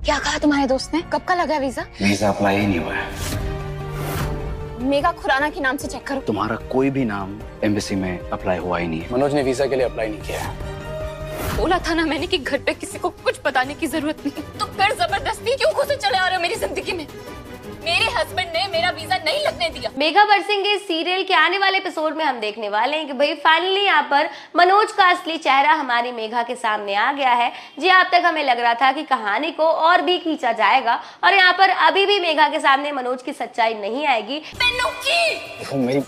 क्या कहा तुम्हारे दोस्त ने? कब का लगा वीजा? वीजा अप्लाई ही नहीं हुआ है। मेघा खुराना के नाम से चेक करो। तुम्हारा कोई भी नाम एम्बेसी में अप्लाई हुआ ही नहीं है। मनोज ने वीजा के लिए अप्लाई नहीं किया है। बोला था ना मैंने कि घर पे किसी को कुछ बताने की जरूरत नहीं। तो फिर जबरदस्ती क्यों घुसे चले आ रहे हो मेरी जिंदगी में? मेरे हस्बैंड ने मेरा वीजा नहीं लगने दिया। मेघा बरसिंह के सीरियल के आने वाले एपिसोड में हम देखने वाले हैं कि भाई फाइनली यहाँ पर मनोज का असली चेहरा हमारी मेघा के सामने आ गया है। जी अब तक हमें लग रहा था कि कहानी को और भी खींचा जाएगा और यहाँ पर अभी भी मेघा के सामने मनोज की सच्चाई नहीं आएगी। देखो मेरी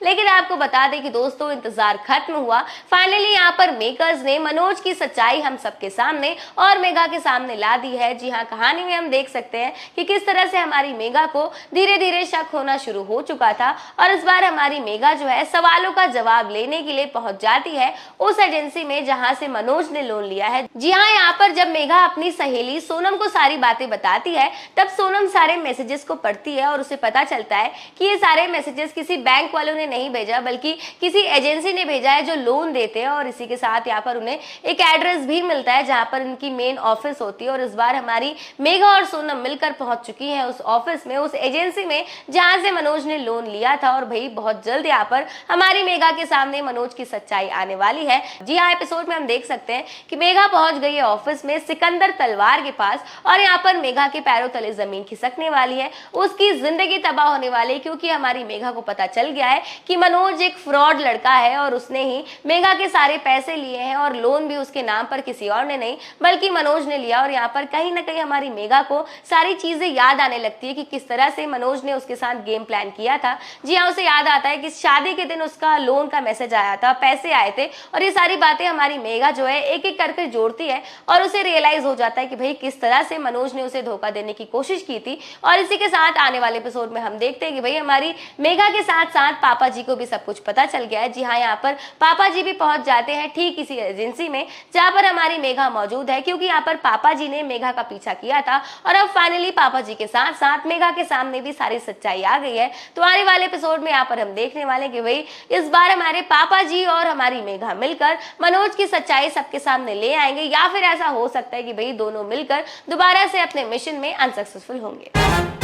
लेकिन आपको बता दें कि दोस्तों इंतजार खत्म हुआ। फाइनली यहाँ पर मेकर्स ने मनोज की सच्चाई हम सबके सामने और मेघा के सामने ला दी है। जी हाँ, कहानी में हम देख सकते हैं कि किस तरह से हमारी मेघा को धीरे धीरे शक होना शुरू हो चुका था और इस बार हमारी मेघा जो है सवालों का जवाब लेने के लिए पहुंच जाती है उस एजेंसी में जहाँ से मनोज ने लोन लिया है। जी हाँ, यहाँ पर जब मेघा अपनी सहेली सोनम को सारी बातें बताती है तब सोनम सारे मैसेजेस को पढ़ती है और उसे पता चलता है कि ये सारे मैसेजेस किसी बैंक वालों ने नहीं भेजा बल्कि किसी एजेंसी ने भेजा है जो लोन देते हैं और इसी के साथ यहाँ पर उन्हें एक एड्रेस भी मिलता है जहाँ पर इनकी मेन ऑफिस होती है। और इस बार हमारी मेघा और सोनम मिलकर पहुंच चुकी हैं उस ऑफिस में, उस एजेंसी में जहां से मनोज ने लोन लिया था। और भाई बहुत जल्द यहाँ पर हमारी मेघा के सामने मनोज की सच्चाई आने वाली है। जी हाँ, एपिसोड में हम देख सकते हैं कि मेघा पहुंच गई है ऑफिस में सिकंदर तलवार के पास और यहाँ पर मेघा के पैरों तले जमीन खिसकने वाली है, उसकी जिंदगी तबाह होने वाली है क्योंकि हमारी मेघा को पता चल गया है कि मनोज एक फ्रॉड लड़का है और उसने ही मेघा के सारे पैसे लिए हैं और लोन भी उसके नाम पर किसी और ने नहीं बल्कि मनोज ने लिया। और यहाँ पर कहीं ना कहीं हमारी मेघा को सारी चीजें याद आने लगती है कि किस तरह से मनोज ने उसके साथ गेम प्लान किया था। जी हाँ, उसे याद आता है कि शादी के दिन उसका लोन का मैसेज आया था, पैसे आए थे और ये सारी बातें हमारी मेघा जो है एक एक करके जोड़ती है और उसे रियलाइज हो जाता है कि भाई किस तरह से मनोज ने उसे धोखा देने की कोशिश की थी। और इसी के साथ आने वाले एपिसोड में हम देखते हैं कि भाई हमारी मेघा के साथ साथ पापा जी को भी सब कुछ पता चल गया है। जी हाँ, यहाँ पर पापा जी भी पहुंच जाते हैं ठीक इसी एजेंसी में जहां पर हमारी मेघा मौजूद है क्योंकि यहाँ पर पापा जी ने मेघा का पीछा किया था और अब फाइनली पापा जी के साथ साथ मेघा के सामने भी सारी सच्चाई आ गई है। तो आने वाले एपिसोड में यहाँ पर हम देखने वाले कि भाई इस बार हमारे पापा जी और हमारी मेघा मिलकर मनोज की सच्चाई सबके सामने ले आएंगे या फिर ऐसा हो सकता है कि भाई दोनों मिलकर दोबारा से अपने मिशन में अनसक्सेसफुल होंगे।